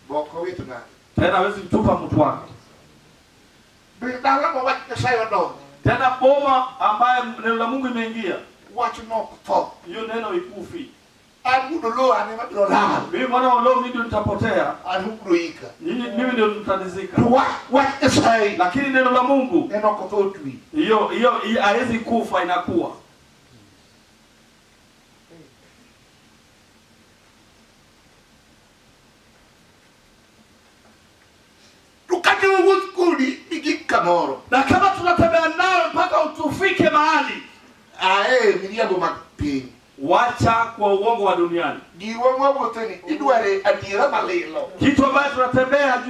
Boko wetu na. Tena hawezi kutupa mtu wake. Bidala kwa watu Nyasaye ndo. Tena boma ambaye neno la Mungu imeingia. Watu no kuto. Hiyo neno ikufi. Oloo anema dola. Mimi mwana wa Oloo mimi nitapotea. Anukuika. Mimi ndio nitadizika. What Nyasaye. Lakini neno la Mungu neno kutotwi. Hiyo haiwezi kufa, inakuwa. Tukati ukudi bigikamoro. Na kama tunatembea nao mpaka utufike mahali. Miliago mapi. Wacha kwa uongo wa duniani. Diwo mwaboteni idware adira malelo. Kitu ambacho tunatembea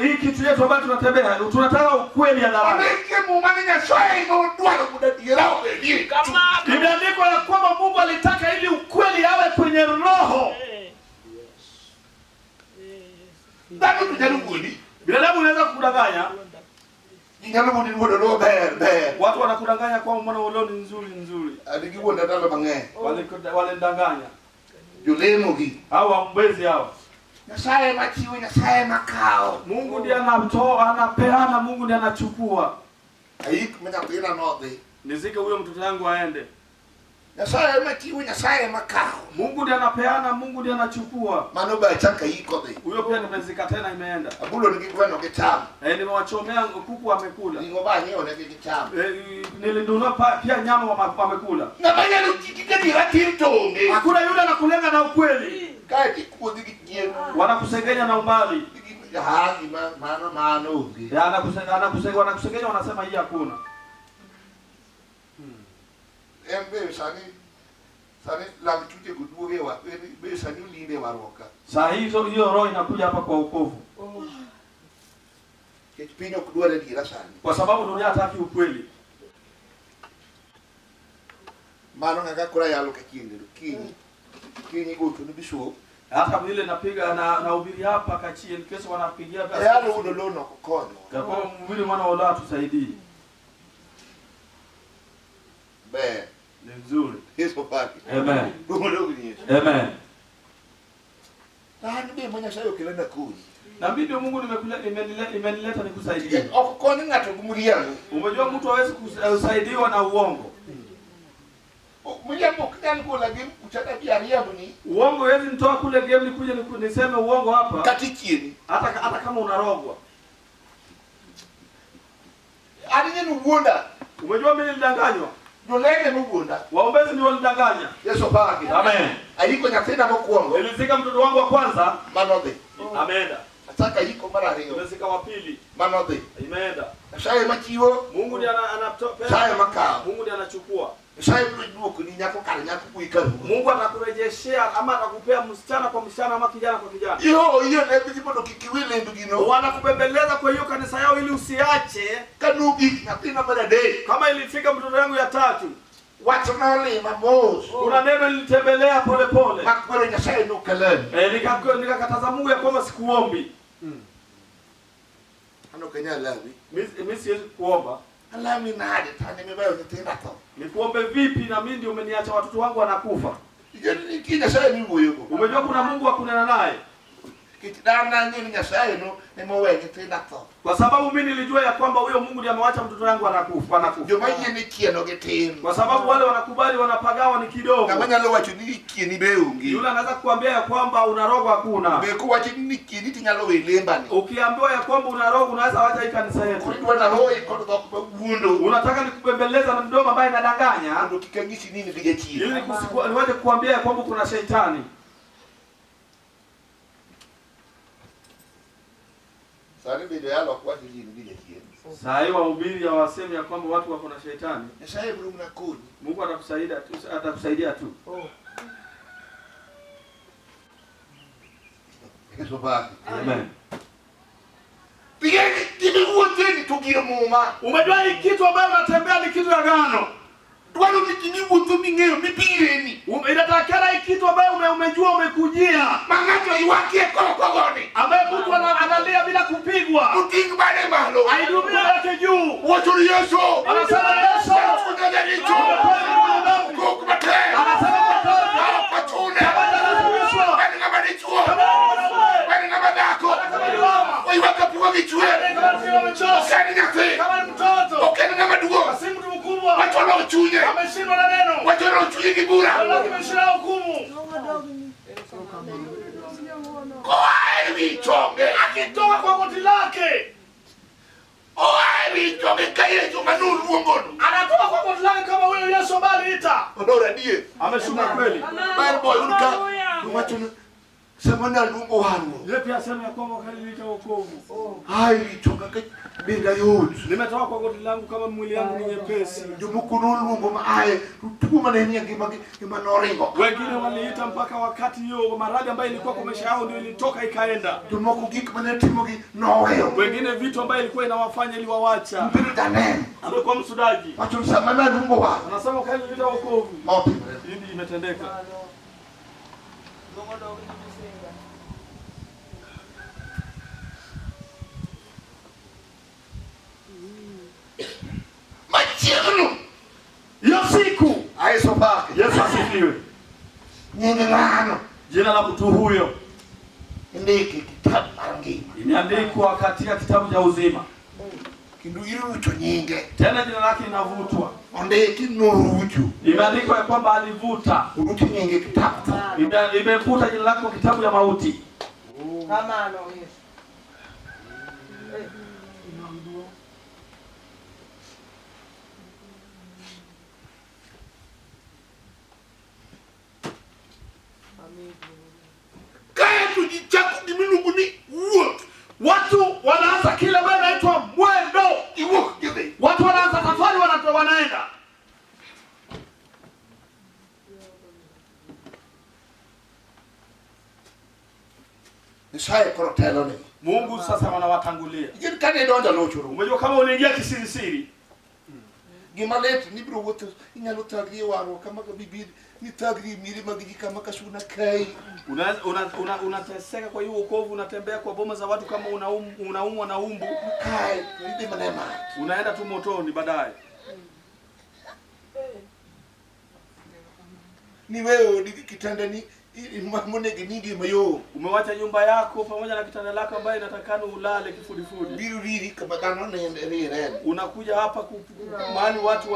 hii kitu yetu ambacho tunatembea tunataka ukweli ya dharau. Ndike Muma Nyasaye no dwaro kudadira obedi. Kama imeandikwa ya kwamba Mungu alitaka ili ukweli awe kwenye roho. Ndio tujarudi. Binadamu unaweza kudanganya. Nyalubudi ngodo ber. Watu wanakudanganya kwa mwana wa Oloo ni nzuri. Adikiwo ndalo mange. Wale ndanganya. Julemo gi. Hawa mbezi hawa. Nyasaye machiwe, Nyasaye makao. Mungu ndiye anatoa, anapeana, Mungu ndiye anachukua. Aik mena bila nodhi. Nizike huyo mtoto wangu aende. Nyasaye machiwe, Nyasaye makao. Mungu ndiye anapeana, Mungu ndiye anachukua. Mano ba chaka iko dhi. Huyo pia nimezika tena imeenda. Abulo nikigweno kitamu. Nimewachomea kuku amekula. Ngoba nyeo na kitamu. Nilinunua pia nyama wamekula. Na banya lukikike ni ratintonge. Hakuna yule anakulenga na ukweli. Kati kuodhikijeno. Wanakusengenya na umbali. Hagi mano. Wanakusengenya wanasema hii hakuna. Embe sani la mtuje kuduge wa be sani ulinde waroka. Saa hiyo roho inakuja hapa kwa wokovu. Kipinyo kuduale dira sani. Kwa sababu dunia hataki ukweli. Mano ngakura yalo kakinde kinyi goto ni bisho. Hata vile napiga na ubiri hapa kachie kesho wanapigia basi. Yalo Oloo no kukono. Kwa mwili mwana wa Oloo tusaidie. Be ni nzuri. Yesu paki. Amen. Mungu ni Yesu. Amen. Nani be mwenye sayo kilenda kuji. Na mimi ndio Mungu imenileta nikusaidie. Okukoni ngato kumuriyangu. Umejua mtu hawezi kusaidiwa na uongo. Mwenye mokani kula game kuchaka biaria muni. Uongo hawezi nitoa kule game nikuje niseme uongo hapa. Katikieni. Hata kama unarogwa. Alinye nugonda. Umejua mimi nilidanganywa. Jolene nugonda. Waombezi ndio walidanganya. Yesu paki. Amen. Aliko nyatenda mokuongo. Nilizika mtoto wangu wa kwanza. Manode. Ameenda. Ataka yiko mara leo. Nilizika wa pili. Manode. Imeenda. Nyasaye machiwo. Mungu ndiye anatoa. Nyasaye makao. Mungu ndiye anachukua. Nyasaye mduku ni nyako kale nyako kuikaru. Mungu atakurejeshea ama atakupea msichana kwa msichana ama kijana kwa kijana. Hiyo na bibi bodo kikiwile ndugino. Wanakubembeleza kwa hiyo kanisa yao ili usiache. Kanugi natina barade. Kama ilifika mtoto wangu ya 3. Watu naole mamos. Kuna neno nilitembelea pole. Makubwa Nyasaye no kalani. Nikakataza Mungu ya kwamba sikuombi. Ano kenya lawi. Mimi siwezi kuomba. Alami na hadi tani mebao nitenda to. Nikuombe vipi na mimi ndio umeniacha watoto wangu wanakufa? Ni kina sasa mimi moyo. Umejua kuna Mungu akunena naye. kitidana ngini Nyasaye no emowe gitinda tho. Kwa sababu mimi nilijua ya kwamba huyo Mungu ndiye amewacha mtoto wangu anakufa. Joma yini kieno gitin. Kwa sababu wale wanakubali wanapagawa ni kidogo. Na wanyalo wacho ni kieni beungi. Yule anaweza kukuambia ya kwamba una roho hakuna. Beko wacho ni kieni tinyalo welemba ni. Ukiambiwa ya kwamba una roho unaweza wacha hii kanisa yetu. Kulikuwa na roho iko kwa wundo. Unataka nikupembeleza na mdomo ambaye anadanganya? Ndio kikangishi nini vigeti. Ili niwaje kukuambia ya kwamba kuna shetani. Sasa video yalo kwa hili vigeti. Sasa hiyo wahubiri hawasemi ya kwamba watu wako na shetani. Nyasaye Mungu na kodi. Mungu atakusaidia tu. Yesu baba. Amen. Pigeni kibiwoteni tugira Muma. Umejua hii kitu ambayo unatembea ni kitu ya gano. Twalo ni kibiwoto mingeo mipireni. Inatakana hii kitu ambayo umejua umekujia. Mangato iwakie kokogoni. Ambaye mtu analia bila kupigwa. Mutingi bale malo. Aidumia yake juu. Watu ni Yesu. Anasema Yesu. Kuja ni tu. Kukubate. Anasema mtoto. Patune. Anasema Bali kama ni chuo. Bali kama dako. Wewe wakapuwa vichwe. Usani nyati. Kama ni mtoto. Ukeni kama dugo. Si mtu mkubwa. Watu wanaochunye. Ameshindwa na neno. Watu wanaochunye kibura. Ameshindwa hukumu. Kwa hivi chonge. Akitoka kwa goti lake. Hivi chonge kaile chonga nuru uongono. Anatoka kwa goti lake kama huyo Yesu aliita. Odora die. Ameshuka kweli. Bad boy unika. Watu sema na lungo wanu. Yeye pia sema ya kwamba kalilita wokovu. Hivi chonga bila yote. Nimetoka kwa goti langu kama mwili yangu ni nyepesi. Jumukuno lungo maaye. Tuma na nini ngima noringo. Wengine waliita mpaka wakati hiyo maradhi ambayo ilikuwa kwa maisha yao ndio ilitoka ikaenda. Tumoko gikmane Timo gi noweyo. Wengine vitu ambayo ilikuwa inawafanya ili wawacha. Mpirudane. Amekuwa msudaji. Watu sema na lungo wa. Anasema kalilita wokovu. Mopi. Hivi imetendeka. Machiano. Hiyo siku Aiso baki. Yesu asifiwe. Nyingano. Jina la mtu huyo Ndiki kitabu rangi. imeandikwa katika kitabu cha uzima. Kindu irucho nyinge. Tena jina lake linavutwa. Ndiki norucho. Imeandikwa kwamba alivuta. Urucho nyinge kitabu. Imevuta jina lake kwa kitabu ya mauti. Kama ano Yesu. Kaya tujichaku dimilungu ni uot. Watu wanaanza kile ambayo inaitwa mwendo. Iwok gide. Watu wanaanza safari wanaenda. Nyasaye korotelo ni. Mungu sasa wanawatangulia. Jini kane donja lochuru. Umejua kama unaingia kisirisiri. Gimaleti ni bro wote inyalo tagri waro kama bibidi ni tagri miri magiji kama kashuna kai. Unateseka kwa hiyo wokovu, unatembea kwa boma za watu kama unaumwa na umbu. Kai, ndi manema. Unaenda tu motoni baadaye. Ni wewe kitanda ni mamone ginigi mayo. Umewacha nyumba yako pamoja na kitanda lako ambaye inatakana ulale kifudifudi. Biru kama kana na unakuja hapa mahali watu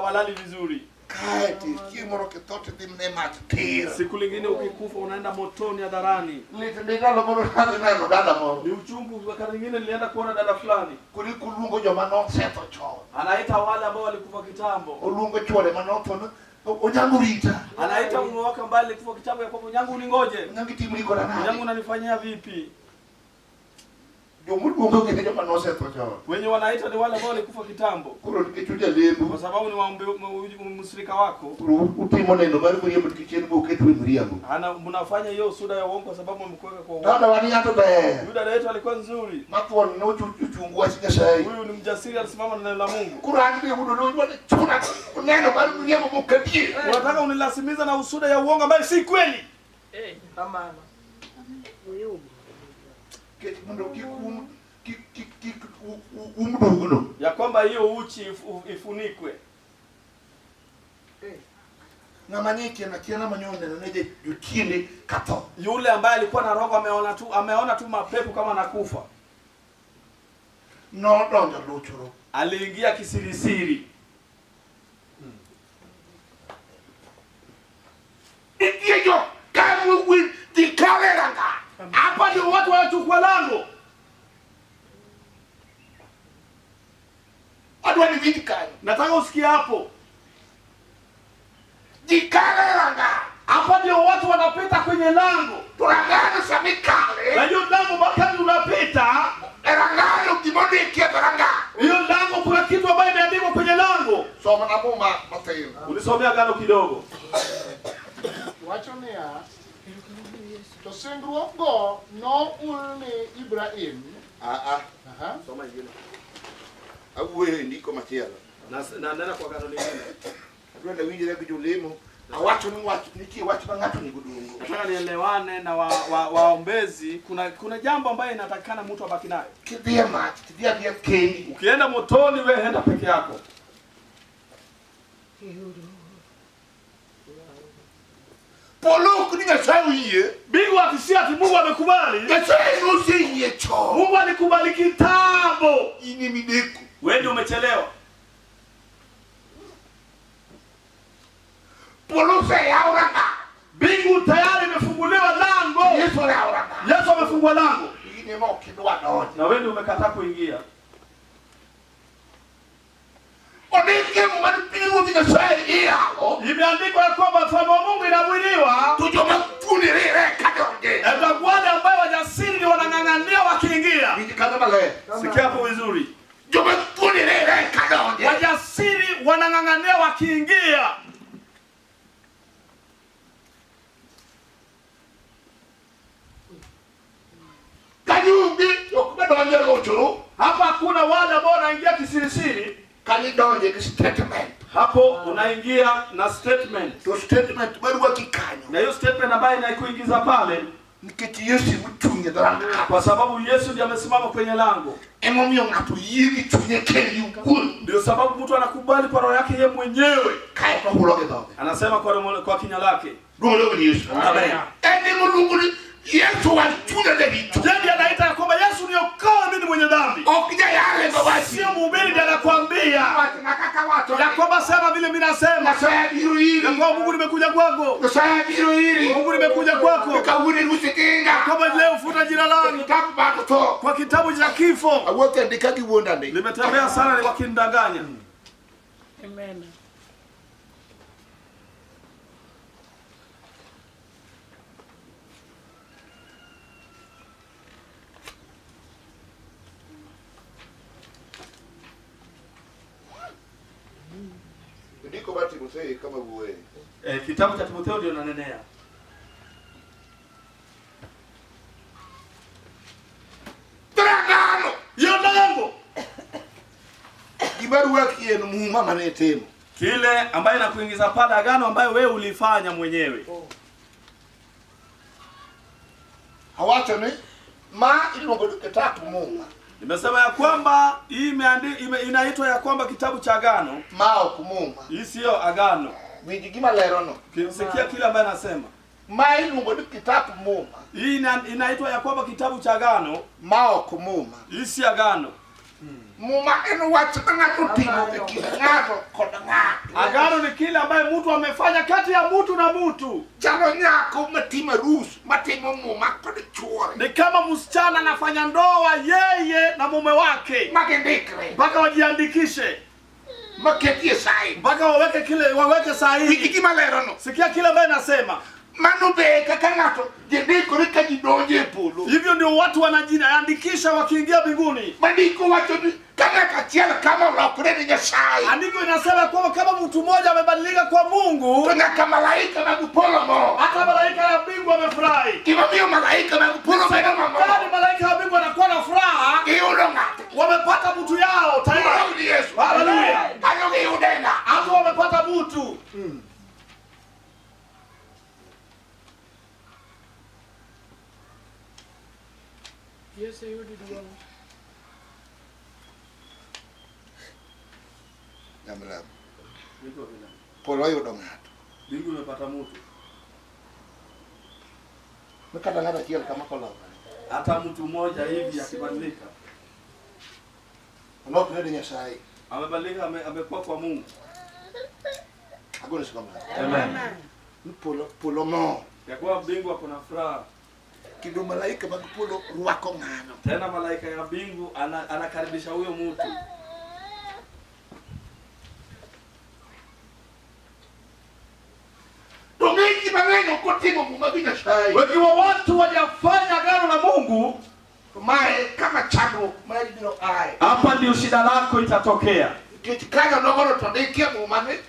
walali vizuri. Kati kimoro kitote dimnema tira. Siku lingine ukikufa unaenda motoni hadharani. Nitendekalo moro na dada mo. Ni uchungu. Wakati mwingine nilienda kuona dada fulani. Kulikulungo joma no seto cho. Anaita wale ambao walikufa kitambo. Ulungo chole manoto no. Onyangu rita. Anaita mume wake ambaye alikufa kitambo ya kwamba Onyangu ningoje. Onyangu timu liko na nani? Onyangu unanifanyia vipi? Ndio mungu ngeke joma no seto cho. Wenye wanaita ni wale ambao walikufa kitambo. Kuro nikichuja lembu. Kwa sababu ni msirika wako. Utimo neno bali kuri yemu kicheni bo ketu mriago. Mnafanya hiyo suda ya uongo kwa sababu mmekuweka kwa uongo. Dada wani hata be. Dada yetu alikuwa nzuri. Matu no chuchungua sika sai. Huyu ni mjasiri, alisimama na neno la Mungu. Kurani ndio ndio chuna. Neno bali kuri yemu bo ketu. Unataka unilazimiza na usuda ya uongo ambayo si kweli? Kama ano. Mundo umduguno ya kwamba hiyo uchi ifunikwe. Na manyiki na kiana manyonde na neje yutiende kato. Yule ambaye alikuwa na roho ameona tu mapepo kama anakufa. No donja luchuru. Aliingia kisirisiri. Ikijo kamu win dikaleranga. Hapa ndio watu wanachukua lango. Adwa ni vidikani. Nataka usikie hapo. Dikaleranga. Hapa ndio watu wanapita kwenye lango. Turangana samikale. Na hiyo lango wakati unapita, Erangano kibodi kiataranga. hiyo lango kuna kitu ambacho imeandikwa kwenye lango. Soma na Muma Mathayo. Ulisomea Agano kidogo. Wachonia to singruok go no ulni Ibrahim. Soma ingine. Awe ndiko machielo. Na nena kwa Agano lingine. Twende winjire kujulimo. Awacho ni watu niki watu ngatu ni gudungu. Nataka nielewane na waombezi. Kuna jambo ambayo inatakikana mtu abaki nayo. Kidia match, kidia kendi. Ukienda motoni wewe enda peke yako. Polo kuni Nyasaye. Bingu akisia ati Mungu amekubali. Nyasaye usiye cho. Mungu alikubali kitambo. Ini mideku. Wewe ndio umechelewa. Polo se yauranga. Bingu tayari imefunguliwa lango. Yesu yauranga. Yesu amefungua lango. Ini mo kidwa doje. Na wewe ndio umekataa kuingia. Odike mwalimu wa Nyasaye yao. Imeandikwa kwamba ufalme wa Mungu inahubiriwa. Tujoma kunirire kadonge. Ndio wale ambao wajasiri wanang'ang'ania wakiingia. Nijikaza male. Sikia hapo vizuri. Tujoma kunirire kadonge. Wajasiri wanang'ang'ania wakiingia. Kanyungi okubadonje lochuru. Hapa hakuna wale ambao wanaingia kisirisiri. Kanidonje ki statement. Hapo unaingia na statement. To statement barua kikanyo. Na hiyo statement ambayo inaikuingiza pale Nikiti Yesu mtunye dharanga. kwa sababu Yesu ndiye amesimama kwenye lango. Emomyo ngatu yigi tunye keli ukul. Ndio sababu mtu anakubali kwa roho yake yeye mwenyewe. Kai kwa huloge doge. Anasema kwa kinywa lake. Dumo ni Yesu. Amen. Ende mulunguli Yesu walitunye de bitu. Jadi anaita kwamba Yesu niokoe mimi mwenye dhambi. Okija yale babasi. Sio mhubiri ndiye anakuambia. Nakaka watu. Ya kwamba sema vile mimi nasema. Nyasaye biru hili. Ya kwamba Mungu nimekuja kwako. Nyasaye biru hili. Mungu nimekuja kwako. Kauri rusikinga. Kama leo futa jina langu. Kitabu bado to. Kwa kitabu cha kifo. Awote ndikaki wonda ndi. Nimetembea sana ni wakinidanganya. Amen. Ndiko bati msee kama buwe. Kitabu cha Timotheo ndio nanenea. Tragano. Hiyo lango. Kibarua kienu Muma manetemo. Kile ambaye nakuingiza pale agano ambayo wewe ulifanya mwenyewe. Hawacho ni ma ilongo kitabu Muma. Nimesema ya kwamba hii inaitwa ya kwamba kitabu cha agano. Mao kumuma. Hii sio agano. Wijigima lerono. Sikia kile ambaye anasema. Ma ilongo kitabu Muma. Hii inaitwa ya kwamba kitabu cha agano. Mao kumuma. Hii si agano. Muma eno watu ngatu Timo ngatu kodanga. Agano ni kile ambaye mtu amefanya kati ya mtu na mtu. Chalo nyako matima rus, matimo Muma kodi chuore. Ni kama msichana anafanya ndoa yeye na mume wake. Magendekre. Mpaka wajiandikishe. Maketie sai. Mpaka waweke sahihi. Wijigima lerono. Sikia kile ambaye nasema. Manube kakangato jendeko likajidonje polo. Hivyo ndio watu wanajiandikisha wakiingia mbinguni. Mandiko watu kangaka tiala kama unakureni Nyasaye. Andiko inasema kwamba kama mtu mmoja amebadilika kwa Mungu, kanga malaika na kupolo mo. hata malaika ya mbingu wamefurahi. Kimamio malaika na kupolo mena mama. Kama malaika ya mbingu wanakuwa na furaha, kiudo ngate. wamepata mtu yao tayari. Yesu. Haleluya. Ayo kiudena. Hapo wamepata mtu. Yes, you did well. Namla. Polo yudo ng'ato. Mbingu imepata mtu. Mkadanganya kiasi kama kola. Hata mtu mmoja hivi akibadilika. Unaona Nyasaye. Amebadilika, amekuwa kwa Mungu. Hakuna siku mbaya. Amen. Polo mo. Ya kuwa mbingu kuna furaha. Kido malaika magpolo ruako ngano. Tena malaika ya mbingu anakaribisha huyo mtu. Domingi maneno kwa Timo Muma Nyasaye. Wakiwa watu wajafanya agano na Mungu, mae kama chano mae ndio ai. hapa ndio shida lako itatokea. Kitikana nogoro tondike Mumane.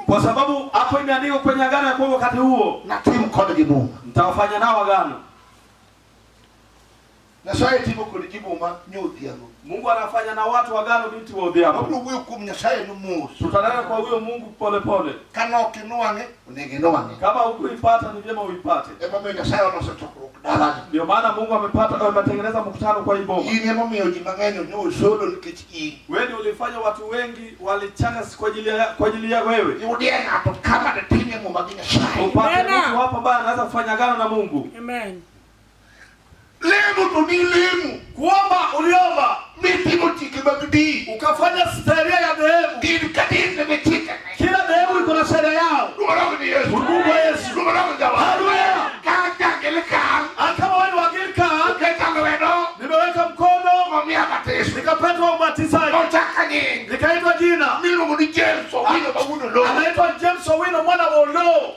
Kwa sababu hapo imeandikwa kwenye agano ya kwa wakati huo. Na Timo kodi Mungu. Mtawafanya nao agano. Nyasaye Timo kodi Muma nyuthi yangu. Mungu anafanya na watu agano binti wa odhiambo. Ndio huyo Nyasaye ni Mungu. Tutalala kwa huyo Mungu pole pole. Kana ukinuange unigenoange. Kama hukuipata ni vyema uipate. Mama Nyasaye anasotokuru kudala. Ndio maana Mungu ametengeneza mkutano kwa hii boma. Yeye mama yoji mangenyo nyo solo nikichi. Wewe ndio ulifanya watu wengi walichanga kwa ajili ya wewe. Yule hapo kama na Timo Muma Nyasaye. Upate mtu hapa baya anaweza kufanya agano na Mungu. Amen. Lemu tunilemu. Kuomba uliomba. Miti mutiki bagdi. Ukafanya sheria ya dhehebu. Dini kadini nimetika. Kila dhehebu iko na sheria yao. Mungu ni Yesu. Mungu wa Yesu. Mungu ni Yesu. Haleluya. Kaka keleka. Kama wewe ni wakilika, Kaka wewe nimeweka mkono, mamia mateso. nikapetwa ubatizaji. Mtaka nini? Nikaitwa jina. Mungu ni James Owino babuno lo. Anaitwa James Owino mwana wa Oloo.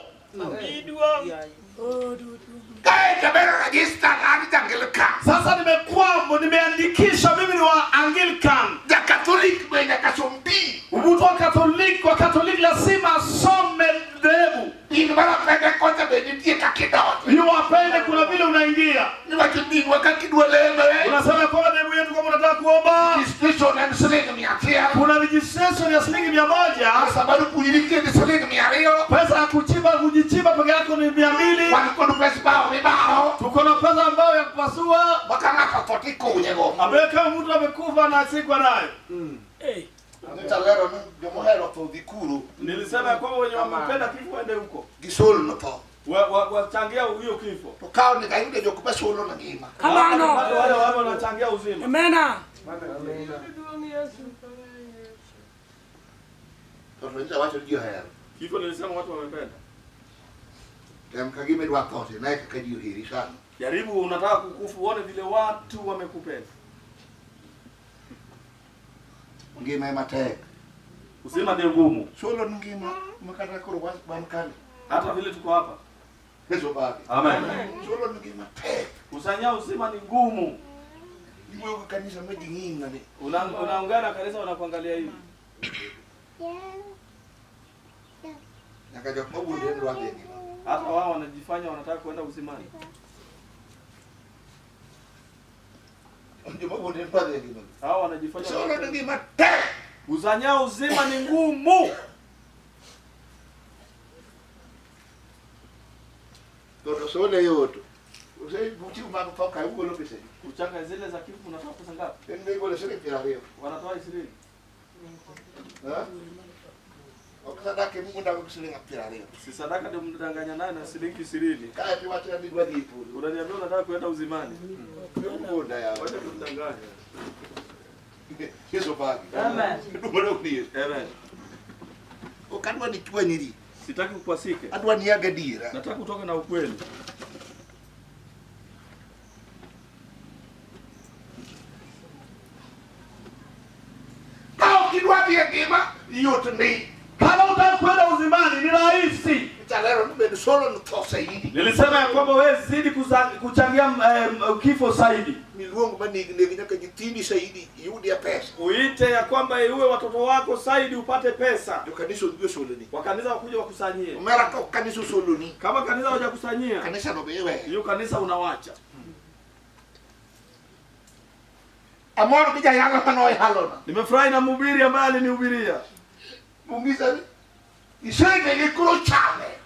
Kae tabera register hadi tangeleka. Sasa nimeandikisha mimi ni wa Anglican. Ya Catholic mwenye kasombi. Mtu wa Catholic lazima asome dhehebu. Ni mara pende kwanza beneditie kakidogo. Ni wapende kuna vile unaingia. Ni wakidini wakakidwelele. Unasema kwa dhehebu yetu kama unataka kuomba. Registration na shilingi 100. Kuna registration ya shilingi 100. Sababu kuilipia ni shilingi 100. Pesa ya kujichimba peke yako ni 200. Walikuwa pesa bao mibao. Tuko na pesa ambayo ya kupasua. Wakana katotiko unyego. Ameweka mtu amekufa na sikwa naye. Nitalero ndio mohero to dikuru. Nilisema kwamba wenye wamependa kifo waende huko. Gisol no to. Wachangia hiyo kifo. Tukao nikainde jokupa solo na ngima. Kamano. Wale wanachangia uzima. Amena. Ndio watu ndio haya. Kifo nilisema watu wamependa. Mkagime dwa tote naye kakadio hili sana. Jaribu unataka kukufu uone vile watu wamekupenda. Ngima matek. Usema ni ngumu. Solo ngima makata kuru bankani. Hata vile tuko hapa. Yesu babi. Amen. Solo ngima tek. Usanya usema ni ngumu. Iwe kanisa mji nyingi nani. Unaungana kanisa wanakuangalia hivi. Nakaja kwa bunde ndio wake. Hata wao wanajifanya wanataka kwenda uzimani. Ndio bunde ndio wake. Hao wanajifanya Solo ngima tek. Uzanya uzima ni ngumu. Toto sole yoto. Usai buti umakutoka huko lokese. Kuchanga zile za kifo unatoa pesa ngapi? Ndio ile sile pia leo. Wanatoa 20. Sadaka Mungu ndio kusilinga pia leo. Si sadaka ndio mdanganya naye na shilingi 20. Kaya tu watu ndio wadipo. Unaniambia unataka kwenda uzimani. Mungu ndio yao. Wacha kudanganya. Yesu bagi. Amen. Ndio ndio. Amen. Ukadwa ni chwa nyiri. Sitaki kukwasike. Adwa ni agadira. Nataka kutoka na ukweli. Kau kidwa pia ngima yote ni. Kama unataka kwenda uzimani ni rahisi. Italero ndio solo nitosa hivi. Nilisema ya kwamba wewe zidi kuchangia kifo zaidi. Ni luongo bani nyaka jitini zaidi yudi ya pesa. Uite ya kwamba iwe watoto wako zaidi upate pesa. Ndio kanisa ndio solo ni. Wa kanisa wakuja wakusanyie. Umera kwa kanisa solo ni. Kama kanisa hawajakusanyia, Kanisa ndo bewe. hiyo kanisa unawacha. Amoro bija yanga panoe halona. Nimefurahi na mhubiri ambaye alinihubiria. Mungiza ni. Isenge ni kuro chale.